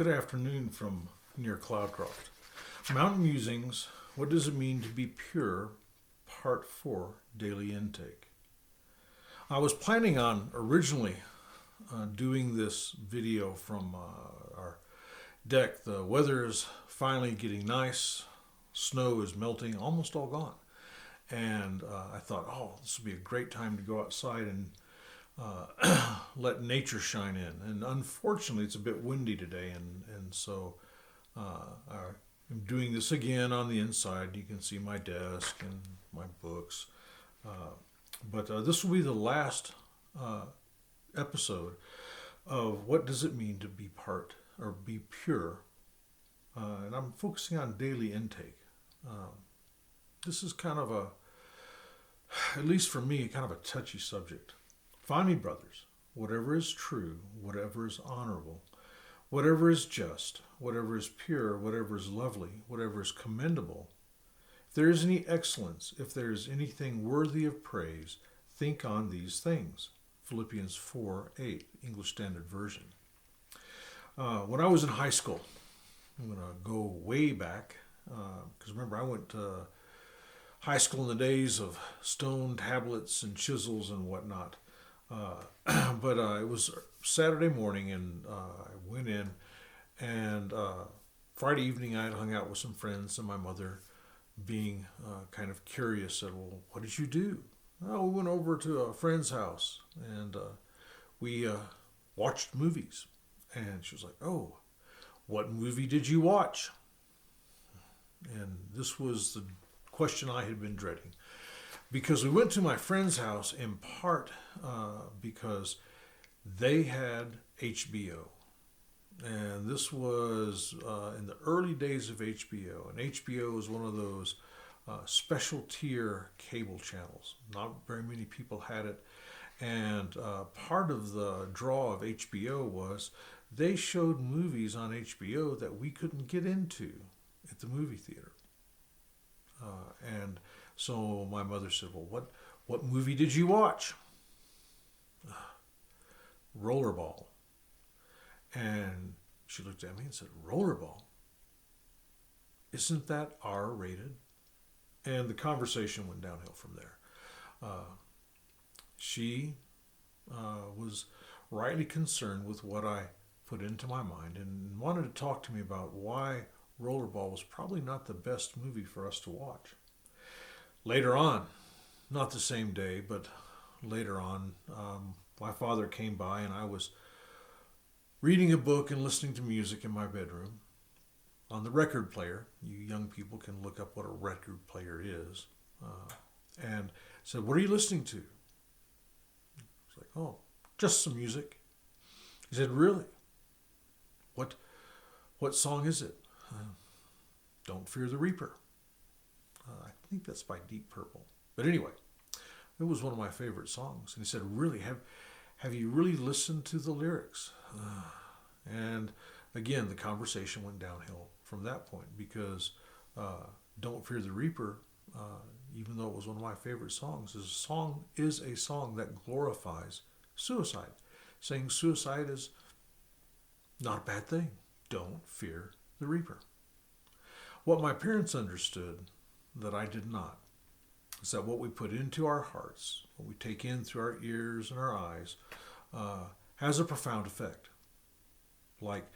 Good afternoon from near Cloudcroft. Mountain Musings, What Does It Mean to Be Pure? Part 4, Daily Intake. I was planning on originally doing this video from our deck. The weather is finally getting nice. Snow is melting, almost all gone. And I thought, this would be a great time to go outside and let nature shine in. And unfortunately, it's a bit windy today, and so I'm doing this again on the inside. You can see my desk and my books. But this will be the last episode of what does it mean to be part or be pure. And I'm focusing on daily intake. This is kind of at least for me, kind of a touchy subject. Finally, brothers, whatever is true, whatever is honorable, whatever is just, whatever is pure, whatever is lovely, whatever is commendable, if there is any excellence, if there is anything worthy of praise, think on these things. Philippians 4:8, English Standard Version. When I was in high school, I'm going to go way back, because remember I went to high school in the days of stone tablets and chisels and whatnot. But it was Saturday morning, and I went in, and Friday evening I had hung out with some friends, and my mother, being kind of curious, said, "Well, what did you do?" "Oh, we went over to a friend's house, and we watched movies." And she was like, "Oh, what movie did you watch?" And this was the question I had been dreading. Because we went to my friend's house in part because they had HBO. And this was in the early days of HBO. And HBO was one of those special tier cable channels. Not very many people had it. And part of the draw of HBO was they showed movies on HBO that we couldn't get into at the movie theater. And so my mother said, "Well, what movie did you watch?" "Rollerball." And she looked at me and said, "Rollerball? Isn't that R-rated?" And the conversation went downhill from there. She was rightly concerned with what I put into my mind and wanted to talk to me about why Rollerball was probably not the best movie for us to watch. Later on, not the same day, but later on, my father came by and I was reading a book and listening to music in my bedroom on the record player. You young people can look up what a record player is. And said, "What are you listening to?" I was like, "Oh, just some music." He said, "Really? What song is it?" "Don't Fear the Reaper." I think that's by Deep Purple. But anyway, it was one of my favorite songs. And he said, "Really, have you really listened to the lyrics?" And again, the conversation went downhill from that point because Don't Fear the Reaper, even though it was one of my favorite songs, is a song that glorifies suicide, saying suicide is not a bad thing. Don't fear the Reaper. What my parents understood that I did not is that what we put into our hearts, what we take in through our ears and our eyes, has a profound effect. Like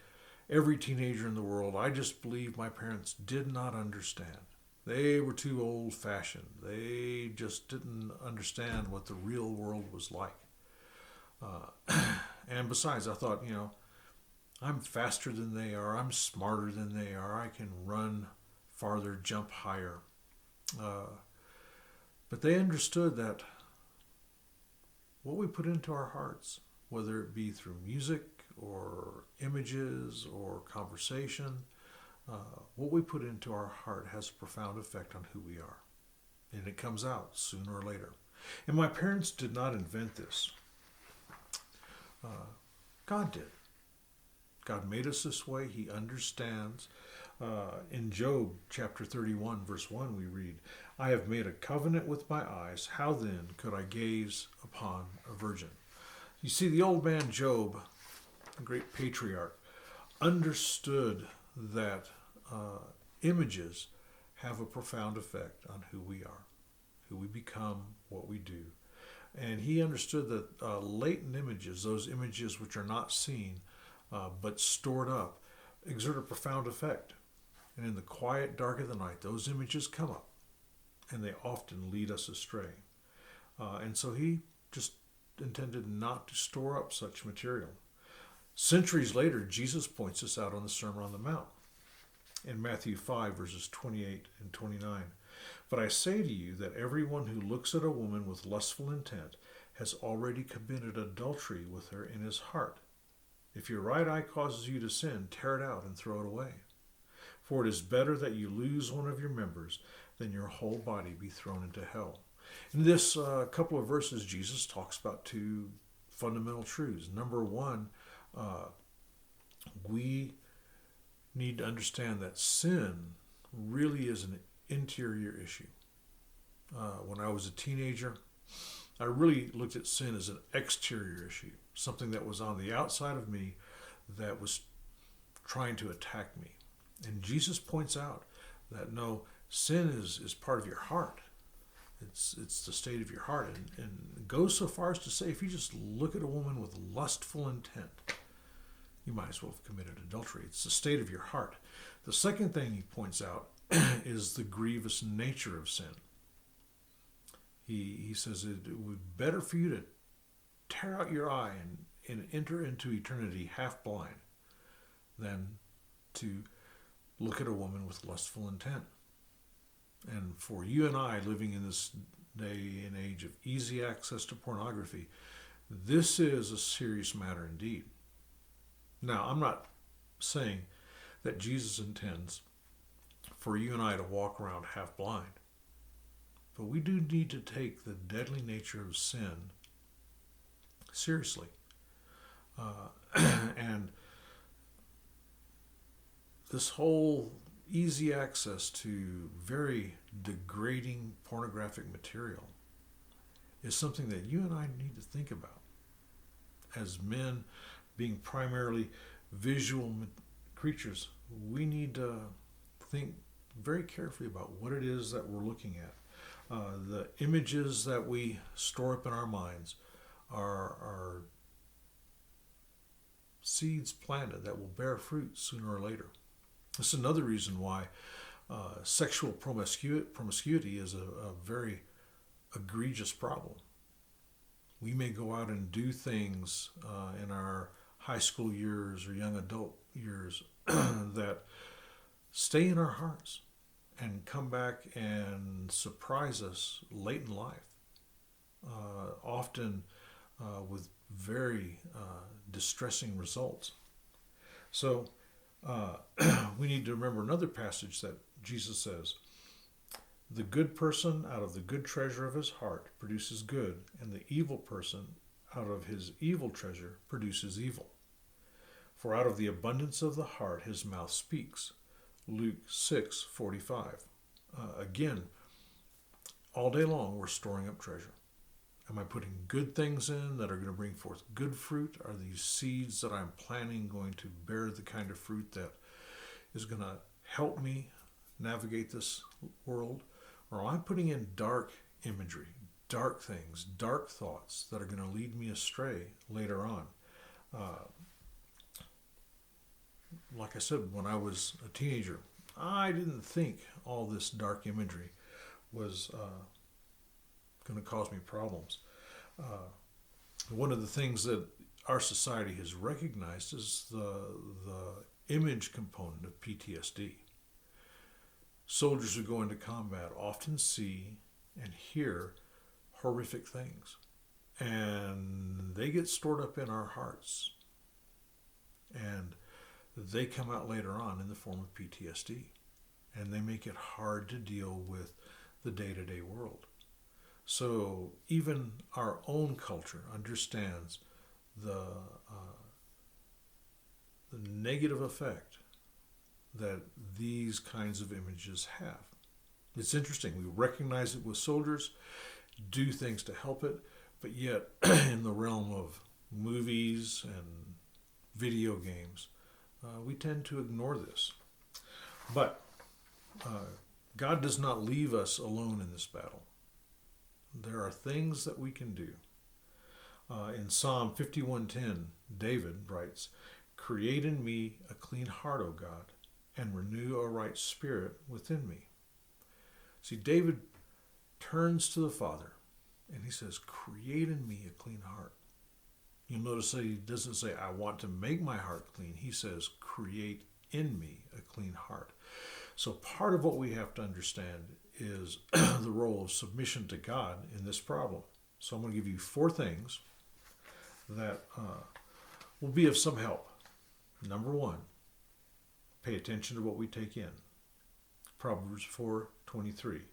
every teenager in the world, I just believe my parents did not understand. They were too old-fashioned. They just didn't understand what the real world was like. And besides, I thought, I'm faster than they are. I'm smarter than they are. I can run farther, jump higher. But they understood that what we put into our hearts, whether it be through music or images or conversation, what we put into our heart has a profound effect on who we are. And it comes out sooner or later. And my parents did not invent this. God did. God made us this way. He understands. In Job chapter 31, verse 1, we read, "I have made a covenant with my eyes. How then could I gaze upon a virgin?" You see, the old man Job, a great patriarch, understood that images have a profound effect on who we are, who we become, what we do. And he understood that latent images, those images which are not seen but stored up, exert a profound effect. And in the quiet dark of the night, those images come up and they often lead us astray. And so he just intended not to store up such material. Centuries later, Jesus points this out on the Sermon on the Mount in Matthew 5, verses 28 and 29. But I say to you that everyone who looks at a woman with lustful intent has already committed adultery with her in his heart. If your right eye causes you to sin, tear it out and throw it away. For it is better that you lose one of your members than your whole body be thrown into hell. In this couple of verses, Jesus talks about two fundamental truths. Number one, we need to understand that sin really is an interior issue. When I was a teenager, I really looked at sin as an exterior issue, something that was on the outside of me that was trying to attack me. And Jesus points out that no, sin is part of your heart. It's the state of your heart, and goes so far as to say if you just look at a woman with lustful intent, you might as well have committed adultery. It's the state of your heart. The second thing he points out is the grievous nature of sin. He says it would be better for you to tear out your eye and enter into eternity half blind than to look at a woman with lustful intent. And for you and I, living in this day and age of easy access to pornography, this is a serious matter indeed. Now, I'm not saying that Jesus intends for you and I to walk around half blind, but we do need to take the deadly nature of sin seriously. And this whole easy access to very degrading pornographic material is something that you and I need to think about. As men, being primarily visual creatures, we need to think very carefully about what it is that we're looking at. The images that we store up in our minds are seeds planted that will bear fruit sooner or later. This is another reason why sexual promiscuity is a very egregious problem. We may go out and do things in our high school years or young adult years that stay in our hearts and come back and surprise us late in life, often with very distressing results. So we need to remember another passage that Jesus says, the good person out of the good treasure of his heart produces good, and the evil person out of his evil treasure produces evil. For out of the abundance of the heart his mouth speaks. Luke 6:45. Again, all day long we're storing up treasure. Am I putting good things in that are going to bring forth good fruit? Are these seeds that I'm planting going to bear the kind of fruit that is going to help me navigate this world? Or am I putting in dark imagery, dark things, dark thoughts that are going to lead me astray later on? Like I said, when I was a teenager, I didn't think all this dark imagery was going to cause me problems. One of the things that our society has recognized is the image component of PTSD. Soldiers who go into combat often see and hear horrific things, and they get stored up in our hearts, and they come out later on in the form of PTSD, and they make it hard to deal with the day-to-day world. So even our own culture understands the negative effect that these kinds of images have. It's interesting. We recognize it with soldiers, do things to help it, but yet in the realm of movies and video games, we tend to ignore this. But God does not leave us alone in this battle. There are things that we can do. In Psalm 51:10, David writes, "Create in me a clean heart, O God, and renew a right spirit within me." See, David turns to the Father and he says, "Create in me a clean heart." You'll notice that he doesn't say, "I want to make my heart clean." He says, "Create in me a clean heart." So part of what we have to understand is the role of submission to God in this problem. So I'm going to give you 4 things that will be of some help. Number 1, pay attention to what we take in. Proverbs 4:23.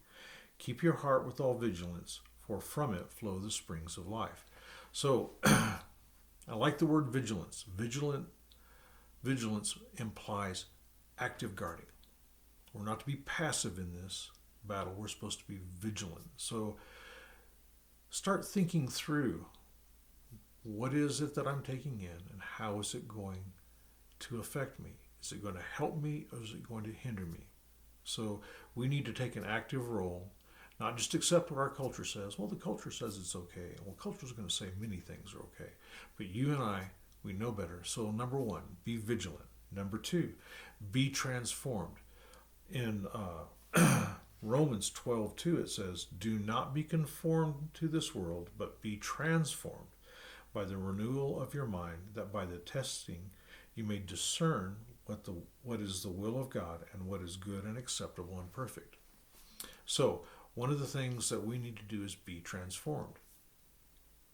Keep your heart with all vigilance, for from it flow the springs of life. So I like the word vigilance. Vigilance implies active guarding. We're not to be passive in this battle. We're supposed to be vigilant. So start thinking through, what is it that I'm taking in and how is it going to affect me? Is it going to help me or is it going to hinder me? So we need to take an active role, not just accept what our culture says. Well, the culture says it's okay. Well, culture is going to say many things are okay. But you and I, we know better. So number 1, be vigilant. Number 2, be transformed. In Romans 12:2, it says, "Do not be conformed to this world, but be transformed by the renewal of your mind, that by the testing you may discern what is the will of God and what is good and acceptable and perfect." So one of the things that we need to do is be transformed.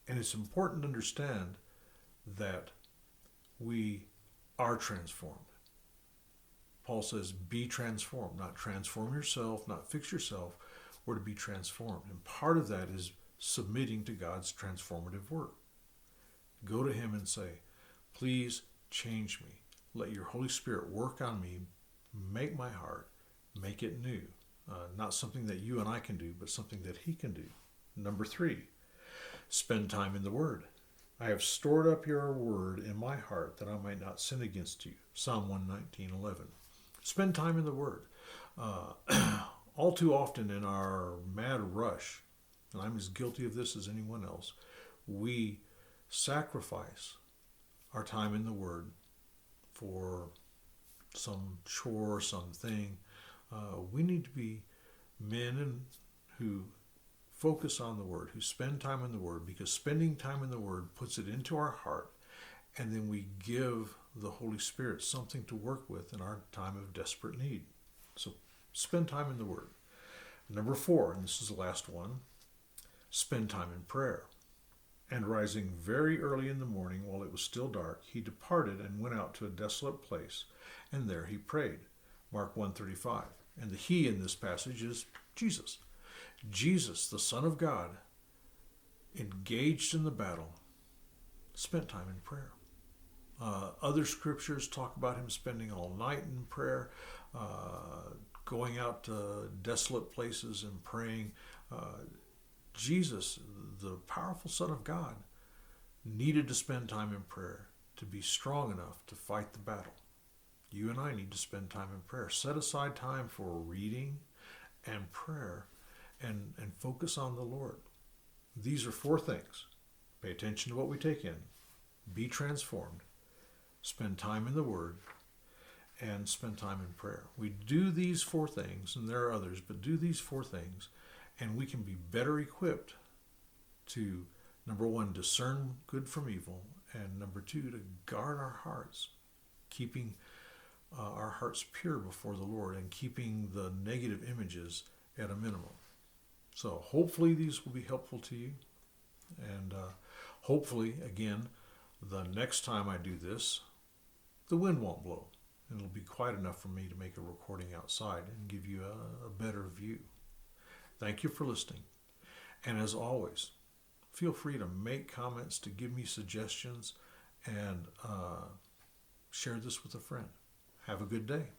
And it's important to understand that we are transformed. Paul says, be transformed, not transform yourself, not fix yourself. We're to be transformed. And part of that is submitting to God's transformative work. Go to him and say, "Please change me. Let your Holy Spirit work on me, make my heart, make it new." Not something that you and I can do, but something that he can do. Number 3, spend time in the Word. "I have stored up your word in my heart that I might not sin against you." Psalm 119:11. Spend time in the Word. All too often in our mad rush, and I'm as guilty of this as anyone else, we sacrifice our time in the Word for some chore, something. We need to be men who focus on the Word, who spend time in the Word, because spending time in the Word puts it into our heart, and then we give the Holy Spirit something to work with in our time of desperate need. So spend time in the Word. Number 4, and this is the last one, spend time in prayer. "And rising very early in the morning, while it was still dark, he departed and went out to a desolate place, and there he prayed." Mark 1:35. And the he in this passage is Jesus. Jesus, the Son of God, engaged in the battle, spent time in prayer. Other scriptures talk about him spending all night in prayer, going out to desolate places and praying. Jesus, the powerful Son of God, needed to spend time in prayer to be strong enough to fight the battle. You and I need to spend time in prayer. Set aside time for reading and prayer and focus on the Lord. These are 4 things. Pay attention to what we take in. Be transformed. Spend time in the Word. And spend time in prayer. We do these 4 things, and there are others, but do these 4 things, and we can be better equipped to, number 1, discern good from evil, and number 2, to guard our hearts, keeping our hearts pure before the Lord and keeping the negative images at a minimum. So hopefully these will be helpful to you. And hopefully, again, the next time I do this, the wind won't blow. And it'll be quiet enough for me to make a recording outside and give you a better view. Thank you for listening. And as always, feel free to make comments, to give me suggestions, and share this with a friend. Have a good day.